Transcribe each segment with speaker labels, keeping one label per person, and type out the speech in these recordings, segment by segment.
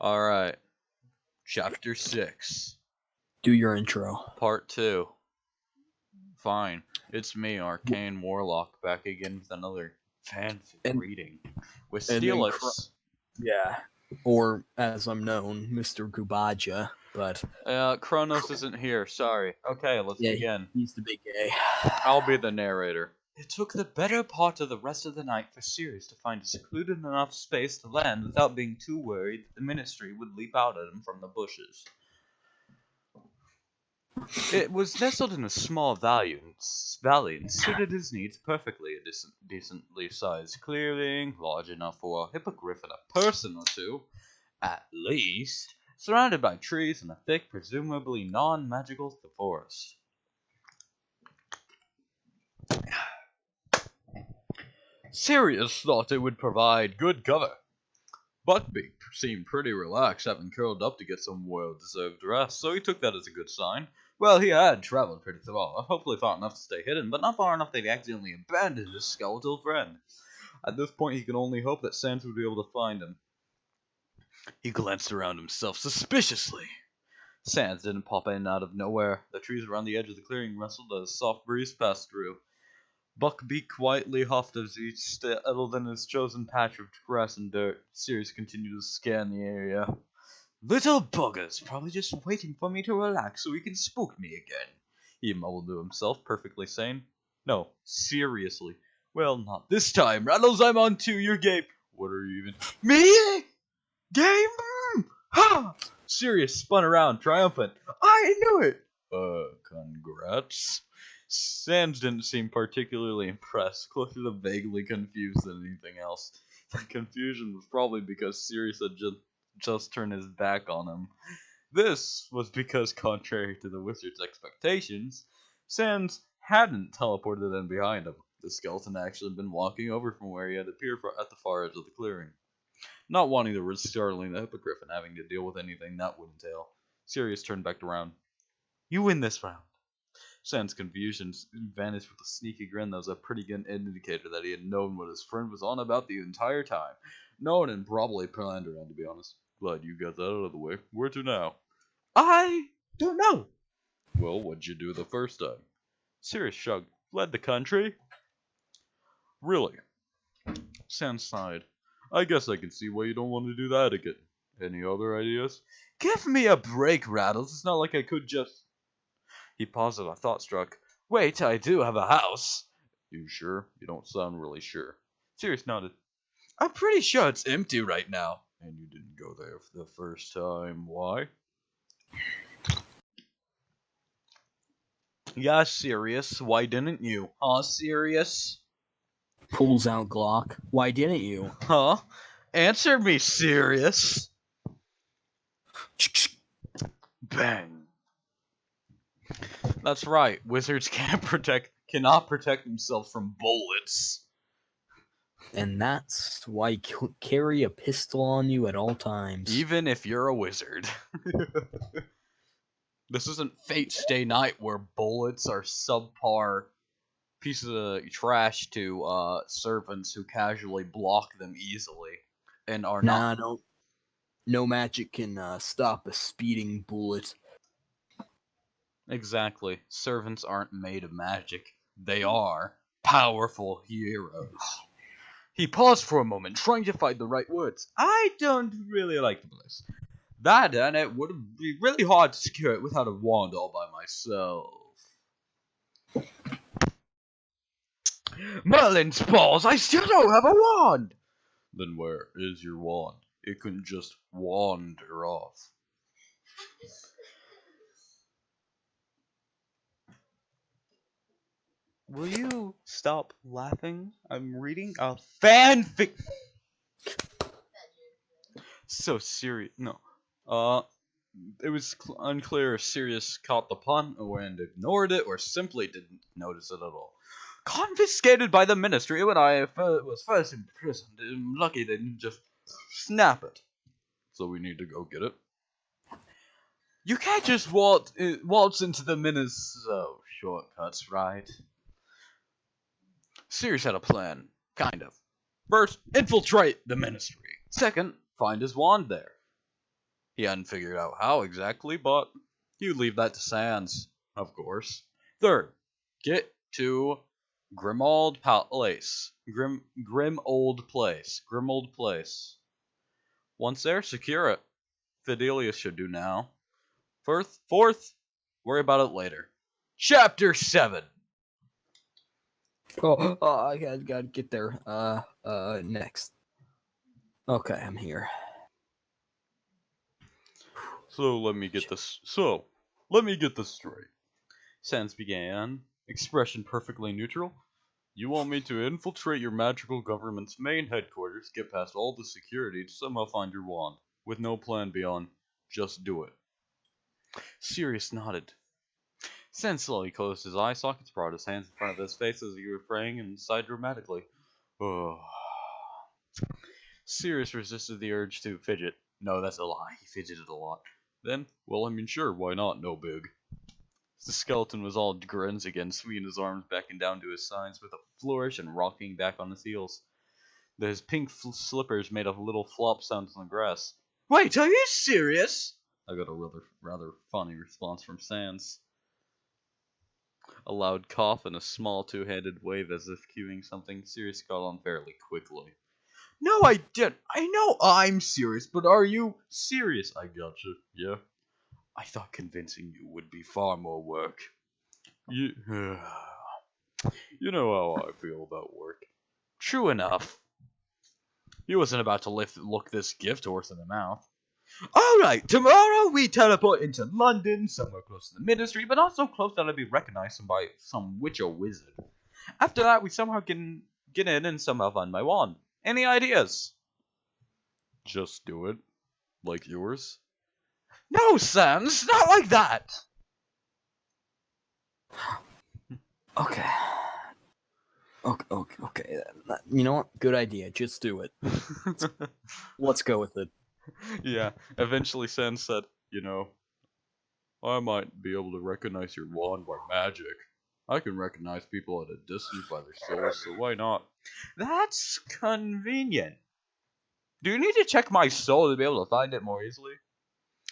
Speaker 1: Alright, Chapter 6,
Speaker 2: Do your intro.
Speaker 1: Part 2. Fine, it's me, Arcane Warlock, back again with another fanfic
Speaker 2: And-
Speaker 1: reading with
Speaker 2: and then
Speaker 1: Steelix.
Speaker 2: Yeah. Or, as I'm known, Mr. Gubaja, but
Speaker 1: Kronos isn't here, sorry. Okay, let's
Speaker 2: yeah,
Speaker 1: begin.
Speaker 2: he's the big gay.
Speaker 1: I'll be the narrator. It took the better part of the rest of the night for Sirius to find a secluded enough space to land without being too worried that the Ministry would leap out at him from the bushes. It was nestled in a small valley and suited his needs perfectly. A decently sized clearing, large enough for a hippogriff and a person or two, at least, surrounded by trees and a thick, presumably non-magical forest. Sirius thought it would provide good cover. Buckbeak seemed pretty relaxed, having curled up to get some well-deserved rest, so he took that as a good sign. Well, he had traveled pretty far, hopefully far enough to stay hidden, but not far enough that he accidentally abandoned his skeletal friend. At this point, he could only hope that Sans would be able to find him. He glanced around himself suspiciously. Sans didn't pop in out of nowhere. The trees around the edge of the clearing rustled as a soft breeze passed through. Buckbeak quietly huffed as he settled in his chosen patch of grass and dirt. Sirius continued to scan the area. Little buggers, probably just waiting for me to relax so he can spook me again, he mumbled to himself, perfectly sane. No, seriously. Well, not this time. Rattles, I'm on to your game. What are you even... Me? Game? Ha! Sirius spun around, triumphant. I knew it! Congrats. Sans didn't seem particularly impressed, closer to vaguely confused than anything else. The confusion was probably because Sirius had just turned his back on him. This was because, contrary to the wizard's expectations, Sans hadn't teleported in behind him. The skeleton had actually been walking over from where he had appeared at the far edge of the clearing. Not wanting to risk startling the hippogriff and having to deal with anything that would entail, Sirius turned back around. You win this round. Sans' confusion vanished with a sneaky grin that was a pretty good indicator that he had known what his friend was on about the entire time. Known and probably planned around, to be honest. Glad you got that out of the way. Where to now? I don't know. Well, what'd you do the first time? Sirius shrugged. Fled the country? Really? Sans sighed. I guess I can see why you don't want to do that again. Any other ideas? Give me a break, Rattles. It's not like I could just... He paused as a thought struck. Wait, I do have a house. You sure? You don't sound really sure. Sirius nodded. I'm pretty sure it's empty right now. And you didn't go there for the first time. Why? Yeah, Sirius. Why didn't you? Huh, Sirius?
Speaker 2: Pulls out Glock. Why didn't you?
Speaker 1: Huh? Answer me, Sirius. Bang. That's right. Wizards cannot protect themselves from bullets.
Speaker 2: And that's why you carry a pistol on you at all times.
Speaker 1: Even if you're a wizard. This isn't Fate Stay Night where bullets are subpar pieces of trash to servants who casually block them easily and are not.
Speaker 2: No magic can stop a speeding bullet.
Speaker 1: Exactly. Servants aren't made of magic. They are powerful heroes. He paused for a moment, trying to find the right words. I don't really like the place. That and it would be really hard to secure it without a wand all by myself. Merlin's balls! I still don't have a wand! Then where is your wand? It couldn't just wander off. Will you stop laughing? I'm reading a fanfic. So serious. No. It was unclear if Sirius caught the pun and ignored it, or simply didn't notice it at all. Confiscated by the Ministry when I was first imprisoned. I'm lucky they didn't just snap it. So we need to go get it. You can't just waltz into the Ministry. So shortcuts, right? Sirius had a plan, kind of. First, infiltrate the Ministry. Second, find his wand there. He hadn't figured out how exactly, but he would leave that to Sans, of course. Third, get to Grimold Place. Grimold Place. Grimold Place. Once there, secure it. Fidelius should do now. Fourth, worry about it later. Chapter 7.
Speaker 2: I gotta get there. Next. Okay, I'm here.
Speaker 1: So let me get this straight. Sans began, expression perfectly neutral. You want me to infiltrate your magical government's main headquarters, get past all the security, to somehow find your wand, with no plan beyond just do it. Sirius nodded. Sans slowly closed his eye sockets, brought his hands in front of his face as he refrained and sighed dramatically. Oh. Sirius resisted the urge to fidget. No, that's a lie. He fidgeted a lot. Then, well, I mean, sure, why not? No big. The skeleton was all grins again, swinging his arms back and down to his sides with a flourish and rocking back on his heels. His pink slippers made a little flop sound on the grass. Wait, are you serious? I got a rather funny response from Sans. A loud cough and a small two-handed wave as if cueing something. Sirius got on fairly quickly. No, I didn't. I know I'm serious, but are you serious? I gotcha. Yeah. I thought convincing you would be far more work. You know how I feel about work. True enough. He wasn't about to look this gift horse in the mouth. Alright, tomorrow we teleport into London, somewhere close to the ministry, but not so close that I'd be recognized by some witch or wizard. After that, we somehow can get in and somehow find my wand. Any ideas? Just do it. Like yours? No, Sans, not like that!
Speaker 2: Okay. Okay. You know what? Good idea. Just do it. Let's go with it.
Speaker 1: Yeah, eventually Sans said, I might be able to recognize your wand by magic. I can recognize people at a distance by their souls, so why not? That's convenient. Do you need to check my soul to be able to find it more easily?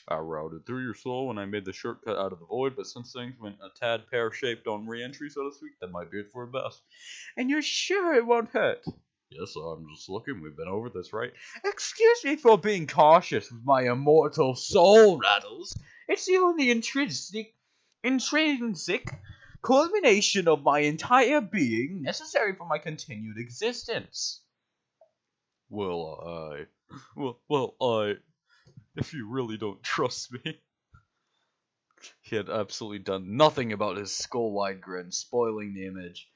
Speaker 1: I routed through your soul when I made the shortcut out of the void, but since things went a tad pear-shaped on re-entry, so to speak, that might be it for the best. And you're sure it won't hurt? Yes, I'm just looking. We've been over this, right? Excuse me for being cautious with my immortal soul rattles. It's the only intrinsic culmination of my entire being necessary for my continued existence. If you really don't trust me. He had absolutely done nothing about his skull-wide grin, spoiling the image.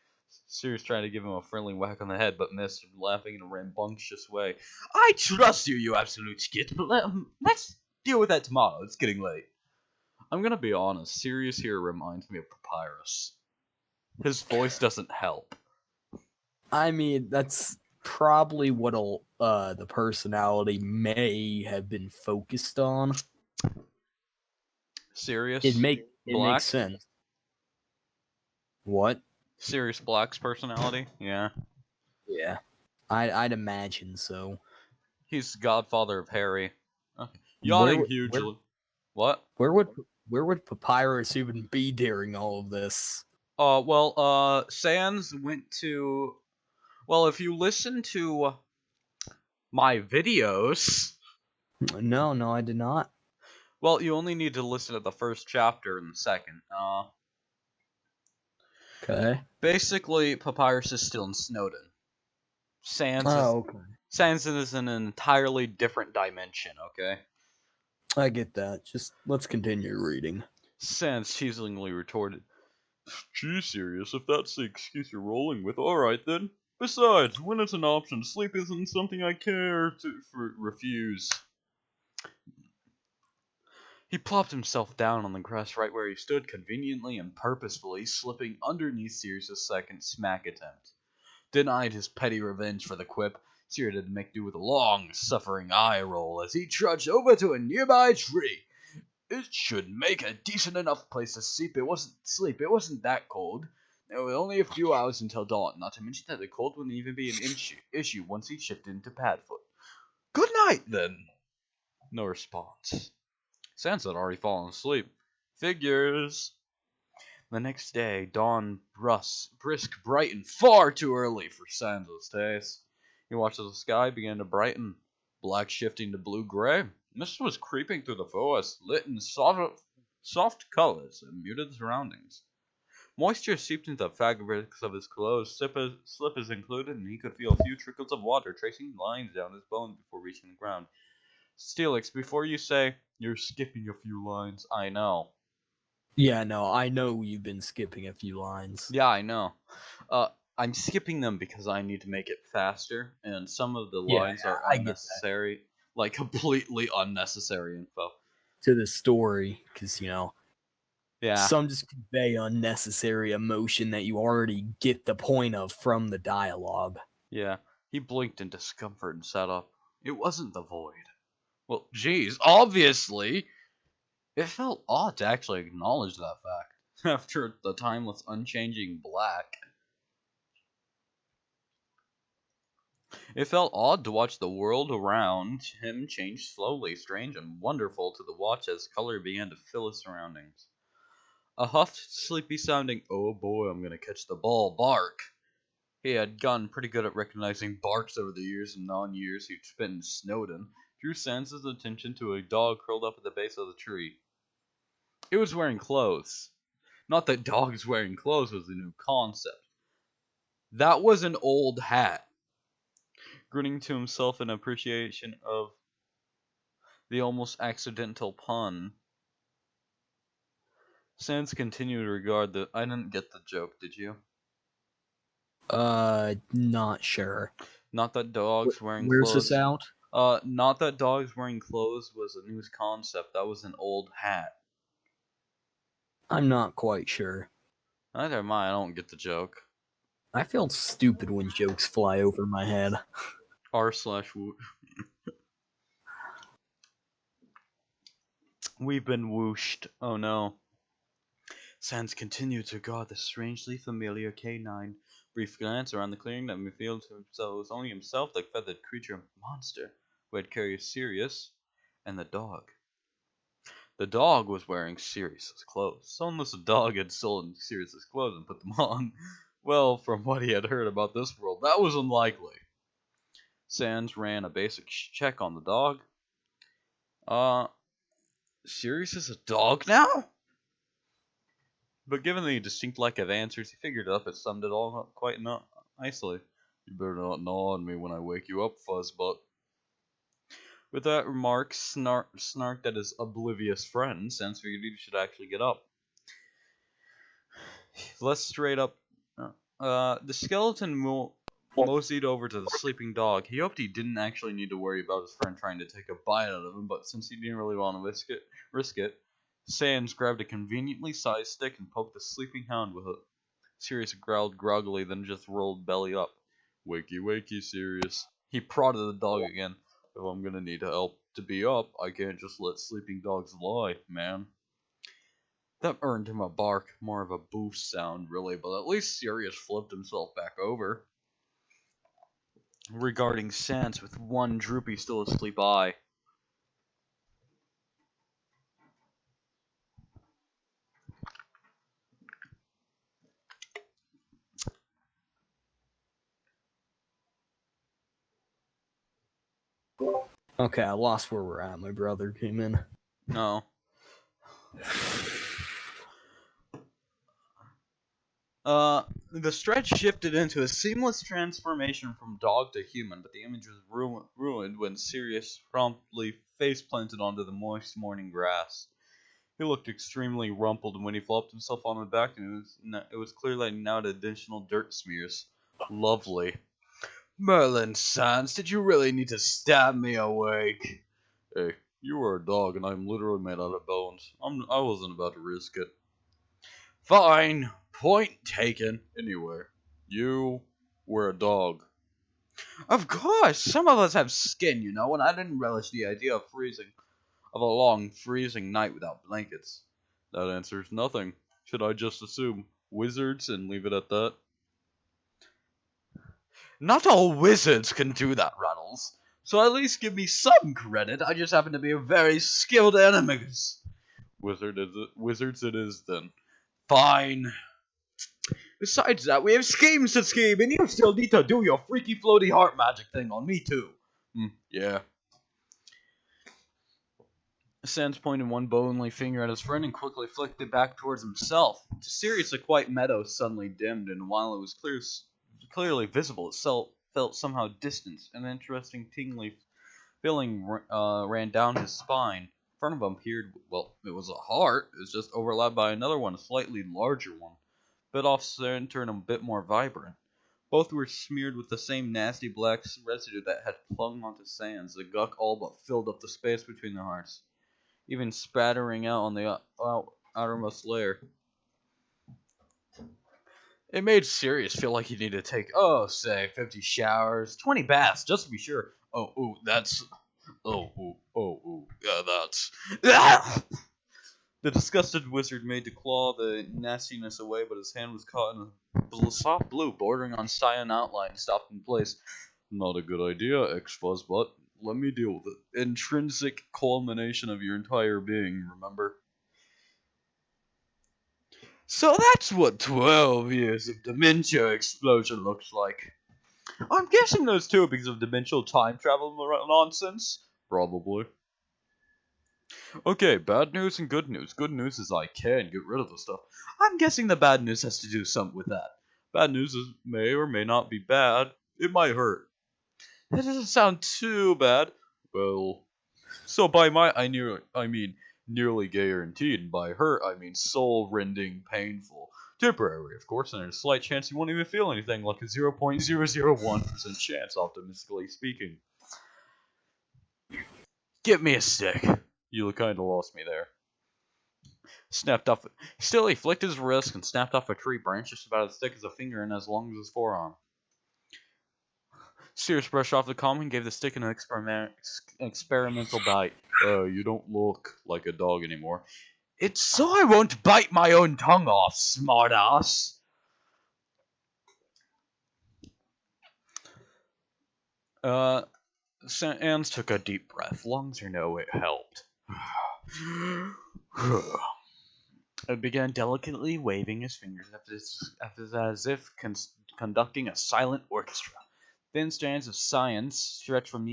Speaker 1: Sirius tried to give him a friendly whack on the head, but missed, laughing in a rambunctious way. I trust you, you absolute skit, but let's deal with that tomorrow. It's getting late. I'm gonna be honest, Sirius here reminds me of Papyrus. His voice doesn't help.
Speaker 2: I mean, that's probably what the personality may have been focused on.
Speaker 1: Sirius?
Speaker 2: It makes sense. What?
Speaker 1: Sirius Black's personality? Yeah.
Speaker 2: Yeah. I'd imagine so.
Speaker 1: He's the godfather of Harry. Okay. Yawning hugely. What?
Speaker 2: Where would Papyrus even be during all of this?
Speaker 1: Sans went to... Well, if you listen to my videos...
Speaker 2: No, I did not.
Speaker 1: Well, you only need to listen to the first chapter and the second.
Speaker 2: Okay.
Speaker 1: Basically, Papyrus is still in Snowdon. Sans is in an entirely different dimension, okay?
Speaker 2: I get that. Just let's continue reading.
Speaker 1: Sans teasingly retorted, Gee, Sirius, if that's the excuse you're rolling with, alright then. Besides, when it's an option, sleep isn't something I care to refuse. He plopped himself down on the grass right where he stood, conveniently and purposefully slipping underneath Sirius's second smack attempt. Denied his petty revenge for the quip, Sirius had to make do with a long, suffering eye roll as he trudged over to a nearby tree. It should make a decent enough place to sleep. It wasn't that cold. There were only a few hours until dawn, not to mention that the cold wouldn't even be an issue once he shifted into Padfoot. Good night, then. No response. Sans had already fallen asleep. Figures. The next day, dawn brisk, brightened far too early for Sans' taste. He watched as the sky began to brighten, black shifting to blue-gray. Mist was creeping through the forest, lit in soft colors and muted surroundings. Moisture seeped into the fabrics of his clothes, slippers included, and he could feel a few trickles of water tracing lines down his bones before reaching the ground. Steelix, before you say, you're skipping a few lines, I know.
Speaker 2: Yeah, no, I know you've been skipping a few lines.
Speaker 1: Yeah, I know. I'm skipping them because I need to make it faster, and some of the lines are
Speaker 2: I get that.
Speaker 1: unnecessary. Like, completely unnecessary info.
Speaker 2: To the story, because,
Speaker 1: Yeah.
Speaker 2: some just convey unnecessary emotion that you already get the point of from the dialogue.
Speaker 1: Yeah. He blinked in discomfort and sat up. It wasn't the void. Well, geez, obviously! It felt odd to actually acknowledge that fact, after the timeless, unchanging black. It felt odd to watch the world around him change slowly, strange and wonderful to the watch as color began to fill his surroundings. A huffed, sleepy-sounding, oh boy, I'm gonna catch the ball, bark. He had gotten pretty good at recognizing barks over the years and non-years he'd spent in Snowdon, drew Sans' attention to a dog curled up at the base of the tree. It was wearing clothes. Not that dogs wearing clothes was a new concept. That was an old hat. Grinning to himself in appreciation of the almost accidental pun, Sans continued to regard the. I didn't get the joke, did you?
Speaker 2: Not sure.
Speaker 1: Not that dogs wearing
Speaker 2: Where's
Speaker 1: clothes.
Speaker 2: this out?
Speaker 1: Not that dogs wearing clothes was a new concept. That was an old hat.
Speaker 2: I'm not quite sure.
Speaker 1: Neither am I. I don't get the joke.
Speaker 2: I feel stupid when jokes fly over my head.
Speaker 1: R/w. We've been whooshed. Oh no. Sans continued to guard the strangely familiar canine. Brief glance around the clearing that revealed to himself it was only himself, the feathered creature monster, who had carried Sirius, and the dog. The dog was wearing Sirius's clothes. So unless the dog had stolen Sirius's clothes and put them on, well, from what he had heard about this world, that was unlikely. Sans ran a basic check on the dog. Sirius is a dog now? But given the distinct lack of answers, he figured it up and summed it all up quite nicely. You better not gnaw on me when I wake you up, Fuzzbutt. With that remark snarked at his oblivious friend, Sans figured he should actually get up. Less straight up. The skeleton moseyed over to the sleeping dog. He hoped he didn't actually need to worry about his friend trying to take a bite out of him, but since he didn't really want to risk it, Sans grabbed a conveniently sized stick and poked the sleeping hound with it. Sirius growled groggily, then just rolled belly up. Wakey, wakey, Sirius. He prodded the dog again. If I'm gonna need help to be up, I can't just let sleeping dogs lie, man. That earned him a bark, more of a boost sound, really, but at least Sirius flipped himself back over, regarding Sans with one droopy, still asleep eye.
Speaker 2: Okay, I lost where we're at. My brother came in.
Speaker 1: No. The stretch shifted into a seamless transformation from dog to human, but the image was ruined when Sirius promptly face-planted onto the moist morning grass. He looked extremely rumpled when he flopped himself on the back, and it was clear that he now had additional dirt smears. Lovely. Merlin Sans, did you really need to stab me awake? Hey, you are a dog, and I'm literally made out of bones. I wasn't about to risk it. Fine. Point taken. Anyway, you were a dog. Of course, some of us have skin, you know, and I didn't relish the idea of a long freezing night without blankets. That answers nothing. Should I just assume wizards and leave it at that? Not all wizards can do that, Ruddles. So at least give me some credit. I just happen to be a very skilled animagus. Wizards it is then. Fine. Besides that, we have schemes to scheme, and you still need to do your freaky floaty heart magic thing on me too. Yeah. Sans pointed one bony finger at his friend and quickly flicked it back towards himself. To Sirius, the quiet meadow suddenly dimmed, and while it was clearly visible, it felt somehow distant. An interesting tingling feeling ran down his spine. In front of him appeared, well, it was a heart. It was just overlapped by another one, a slightly larger one, bit off center and a bit more vibrant. Both were smeared with the same nasty black residue that had clung onto Sans. The gunk all but filled up the space between the hearts, even spattering out on the outermost layer. It made Sirius feel like he needed to take, say, 50 showers, 20 baths, just to be sure. That's... The disgusted wizard made to claw the nastiness away, but his hand was caught in a soft blue bordering on cyan outline, stopped in place. Not a good idea, X-Fuzz, but let me deal with it. Intrinsic culmination of your entire being, remember? So that's what 12 years of dementia explosion looks like. I'm guessing those two are because of dimensional time travel nonsense? Probably. Okay, bad news and good news. Good news is I can get rid of the stuff. I'm guessing the bad news has to do something with that. Bad news may or may not be bad. It might hurt. That doesn't sound too bad. Well, so by I mean nearly guaranteed, and by hurt I mean soul-rending painful. Temporary, of course, and there's a slight chance you won't even feel anything, like a 0.001% chance, optimistically speaking. Give me a stick. You kinda lost me there. Still, he flicked his wrist and snapped off a tree branch just about as thick as a finger and as long as his forearm. Sirius brushed off the comment and gave the stick an experimental bite. You don't look like a dog anymore. It's so I won't bite my own tongue off, smartass. Sans took a deep breath. Lungs or no, it helped. It began delicately waving his fingers as if conducting a silent orchestra. Thin strands of science stretched from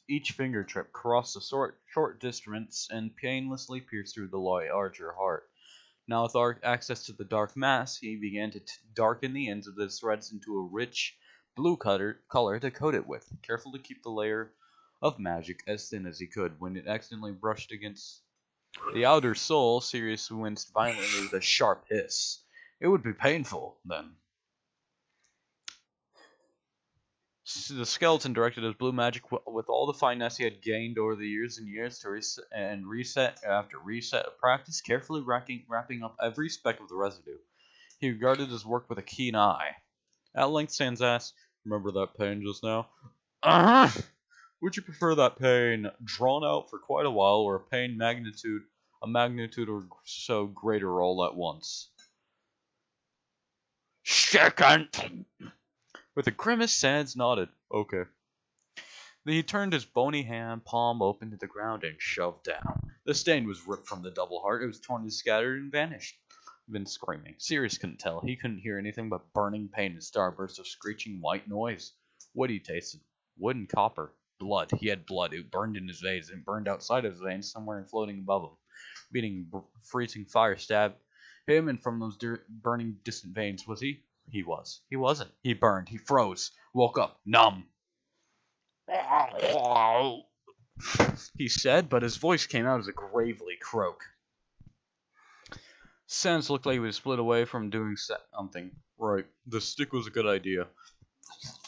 Speaker 1: each fingertip, crossed a short distance, and painlessly pierced through the larger heart. Now, with access to the dark mass, he began to darken the ends of the threads into a rich blue color to coat it with, careful to keep the layer of magic as thin as he could. When it accidentally brushed against the outer soul, Sirius winced violently with a sharp hiss. It would be painful, then. The skeleton directed his blue magic with all the finesse he had gained over the years and years to reset after reset of practice, carefully wrapping up every speck of the residue. He regarded his work with a keen eye. At length, Sans asked, "Remember that pain just now?" Uh-huh. Would you prefer that pain drawn out for quite a while, or a magnitude or so greater all at once? Second! With a grimace, Sans nodded. Okay. Then he turned his bony hand palm open to the ground and shoved down. The stain was ripped from the double heart. It was torn and scattered and vanished. Then screaming. Sirius couldn't tell. He couldn't hear anything but burning pain and starbursts of screeching white noise. What he tasted. Wood and copper. Blood. He had blood. It burned in his veins and burned outside of his veins somewhere and floating above him. Beating freezing fire stabbed him, and from those burning distant veins was he? He was. He wasn't. He burned. He froze. Woke up. Numb. He said, but his voice came out as a gravely croak. Sans looked like he was split away from doing something. Right. The stick was a good idea.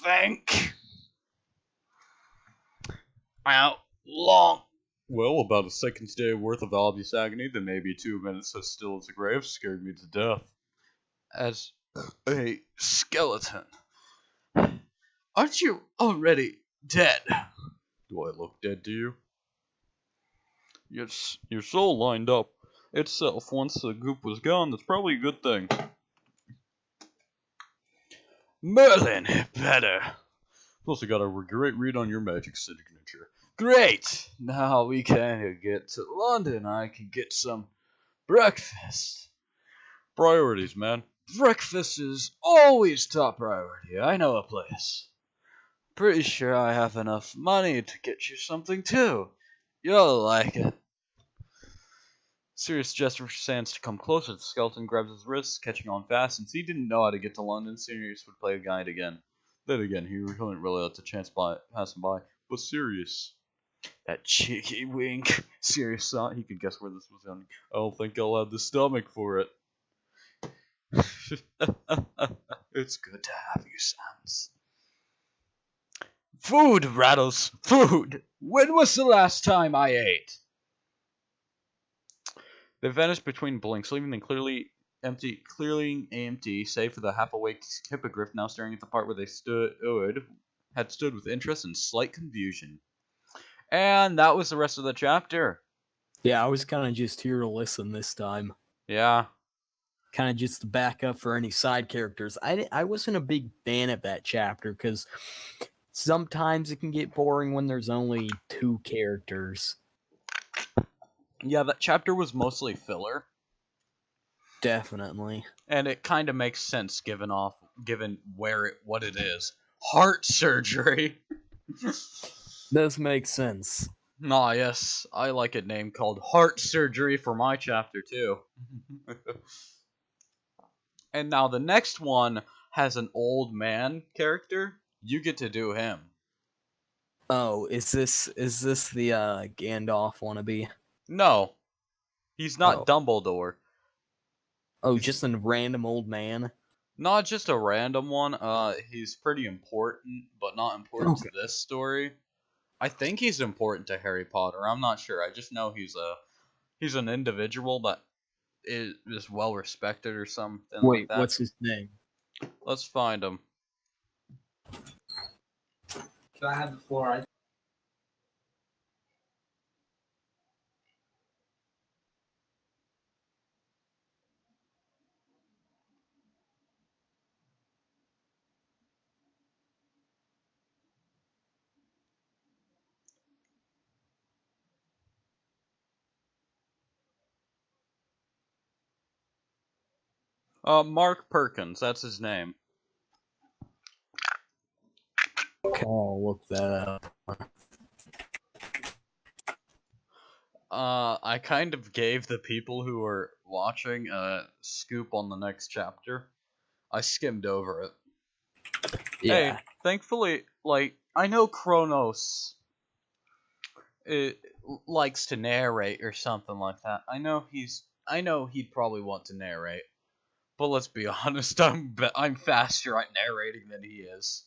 Speaker 1: Think. How long? Well, about a second's day worth of obvious agony, then maybe 2 minutes as still as a grave, scared me to death. As a skeleton. Aren't you already dead? Do I look dead to you? Yes, your soul lined up itself once the goop was gone. That's probably a good thing. Merlin, better. Plus, I got a great read on your magic signature. Great! Now we can get to London. I can get some breakfast. Priorities, man. Breakfast is always top priority. I know a place. Pretty sure I have enough money to get you something too. You'll like it. Sirius gestures for Sans to come closer. The skeleton grabs his wrist, catching on fast. Since he didn't know how to get to London, Sirius would play a guide again. Then again, he wouldn't really let the chance pass him by. But Sirius, that cheeky wink. Sirius thought he could guess where this was going. I don't think I'll have the stomach for it. It's good to have you, Sans. Food, Rattles! Food! When was the last time I ate? They vanished between blinks, leaving them clearly empty, save for the half-awake hippogriff now staring at the part where they had stood with interest and slight confusion. And that was the rest of the chapter.
Speaker 2: Yeah, I was kind of just here to listen this time.
Speaker 1: Yeah.
Speaker 2: Kind of just to back up for any side characters. I wasn't a big fan of that chapter because sometimes it can get boring when there's only 2 characters.
Speaker 1: Yeah, that chapter was mostly filler.
Speaker 2: Definitely.
Speaker 1: And it kind of makes sense given what it is. Heart surgery.
Speaker 2: Does make sense.
Speaker 1: Ah, yes. I like a name called Heart Surgery for my chapter, too. And now the next one has an old man character. You get to do him.
Speaker 2: Oh, is this the Gandalf wannabe?
Speaker 1: No. He's not
Speaker 2: Oh.
Speaker 1: Dumbledore.
Speaker 2: Oh, just a random old man?
Speaker 1: Not just a random one. He's pretty important, but not important to this story. I think he's important to Harry Potter. I'm not sure. I just know he's an individual that is well respected or something like that.
Speaker 2: What's his name?
Speaker 1: Let's find him.
Speaker 3: Can I have the floor?
Speaker 1: Mark Perkins. That's his name.
Speaker 2: Okay, I'll look that up.
Speaker 1: I kind of gave the people who are watching a scoop on the next chapter. I skimmed over it.
Speaker 2: Yeah.
Speaker 1: Hey, thankfully, I know Kronos likes to narrate or something like that. I know he'd probably want to narrate. But let's be honest, I'm faster at narrating than he is.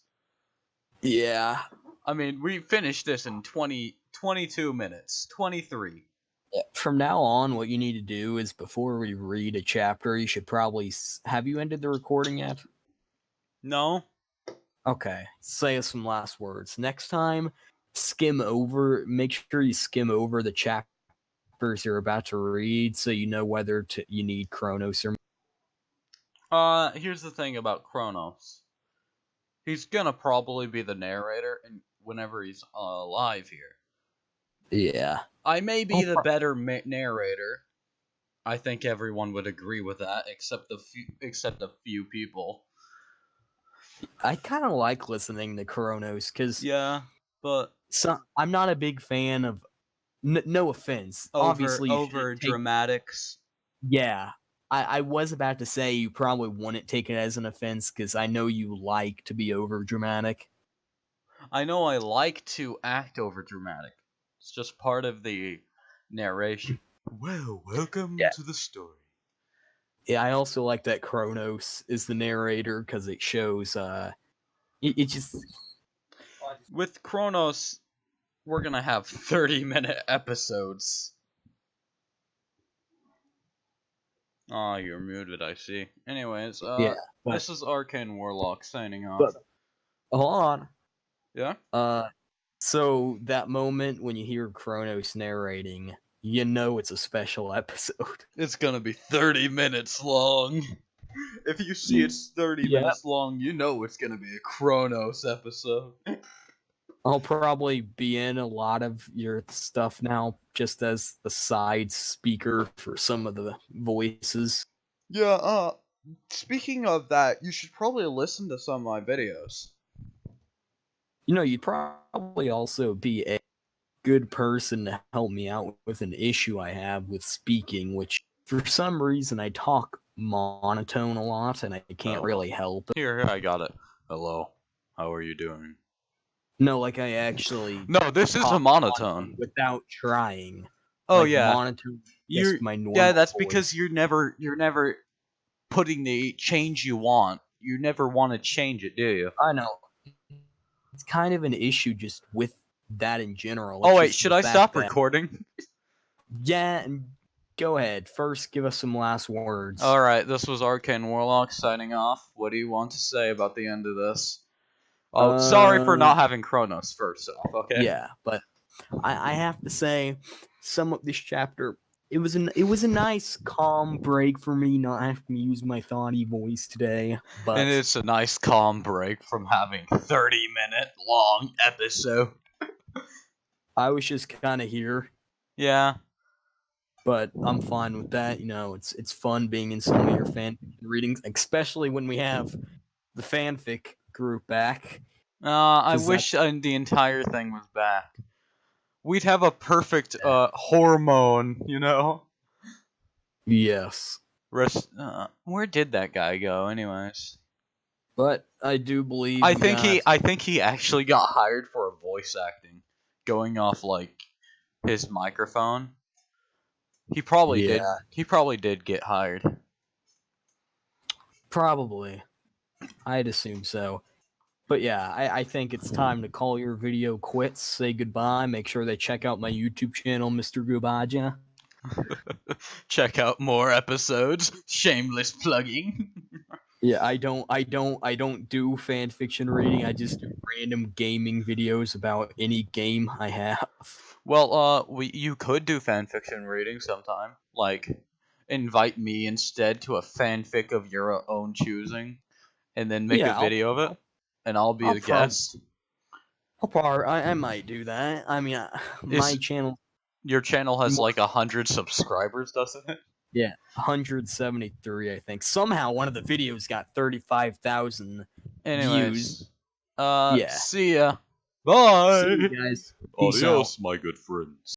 Speaker 2: Yeah.
Speaker 1: I mean, we finished this in 22 minutes. 23.
Speaker 2: From now on, what you need to do is before we read a chapter, you should probably... Have you ended the recording yet?
Speaker 1: No.
Speaker 2: Okay. Say some last words. Next time, make sure you skim over the chapters you're about to read so you know whether you need Kronos or...
Speaker 1: Here's the thing about Kronos. He's gonna probably be the narrator whenever he's alive here.
Speaker 2: Yeah.
Speaker 1: I may be the better narrator. I think everyone would agree with that, except a few people.
Speaker 2: I kind of like listening to Kronos because
Speaker 1: but
Speaker 2: I'm not a big fan of. No offense, obviously
Speaker 1: over dramatics.
Speaker 2: Yeah, I was about to say you probably wouldn't take it as an offense because I know you like to be over dramatic.
Speaker 1: I know I like to act over dramatic. It's just part of the narration. Well, welcome to the story.
Speaker 2: Yeah, I also like that Kronos is the narrator because it shows. It just
Speaker 1: with Kronos, we're gonna have 30-minute episodes. Oh, you're muted, I see. Anyways, this is Arcane Warlock signing off.
Speaker 2: But, hold on.
Speaker 1: Yeah?
Speaker 2: So that moment when you hear Kronos narrating, you know it's a special episode.
Speaker 1: It's gonna be 30 minutes long. If you see it's 30
Speaker 2: Yep.
Speaker 1: minutes long, you know it's gonna be a Chronos episode.
Speaker 2: I'll probably be in a lot of your stuff now, just as the side speaker for some of the voices.
Speaker 1: Yeah, speaking of that, you should probably listen to some of my videos.
Speaker 2: You know, you'd probably also be a good person to help me out with an issue I have with speaking, which for some reason I talk monotone a lot and I can't
Speaker 1: Oh.
Speaker 2: really help it.
Speaker 1: Here, I got it. Hello. How are you doing?
Speaker 2: No, like I actually
Speaker 1: No, this is a
Speaker 2: talk
Speaker 1: monotone.
Speaker 2: without trying.
Speaker 1: Oh
Speaker 2: Like,
Speaker 1: yeah.
Speaker 2: monotone is
Speaker 1: You're
Speaker 2: just my normal
Speaker 1: yeah, that's
Speaker 2: voice.
Speaker 1: because you're never putting the change you want. You never want to change it, do you?
Speaker 2: I know. It's kind of an issue just with that in general.
Speaker 1: Oh
Speaker 2: It's
Speaker 1: wait,
Speaker 2: just
Speaker 1: should
Speaker 2: the
Speaker 1: I
Speaker 2: fact
Speaker 1: stop
Speaker 2: that-
Speaker 1: recording?
Speaker 2: Yeah, and go ahead. First, give us some last words.
Speaker 1: Alright, this was Arcane Warlock signing off. What do you want to say about the end of this? Oh, sorry for not having Chronos first off, okay?
Speaker 2: Yeah, but I have to say, some of this chapter, it was a nice calm break for me not having to use my thoughty voice today. But
Speaker 1: And it's a nice calm break from having 30-minute long episode.
Speaker 2: I was just kind of here.
Speaker 1: Yeah.
Speaker 2: But I'm fine with that. You know, it's fun being in some of your fan readings, especially when we have the fanfic group back.
Speaker 1: I
Speaker 2: 'Cause
Speaker 1: wish the entire thing was back. We'd have a perfect hormone, you know?
Speaker 2: Yes.
Speaker 1: Where did that guy go, anyways?
Speaker 2: But I do believe
Speaker 1: I think he actually got hired for a voice acting, going off like his microphone. He probably did.
Speaker 2: Yeah.
Speaker 1: He probably did get hired.
Speaker 2: Probably. I'd assume so. But yeah, I think it's time to call your video quits, say goodbye, make sure they check out my YouTube channel, Mr. Gubaja.
Speaker 1: Check out more episodes. Shameless plugging.
Speaker 2: Yeah, I don't do fan fiction reading. I just do random gaming videos about any game I have.
Speaker 1: Well, you could do fanfiction reading sometime. Like, invite me instead to a fanfic of your own choosing, and then make
Speaker 2: Yeah,
Speaker 1: a video of it, and I'll be the guest.
Speaker 2: I might do that. I mean, my channel.
Speaker 1: Your channel has like 100 subscribers, doesn't it?
Speaker 2: Yeah, 173, I think. Somehow one of the videos got 35,000
Speaker 1: Anyways,
Speaker 2: views.
Speaker 1: yeah. See ya. Bye.
Speaker 2: See you guys. Peace out.
Speaker 1: Adios, my good friends.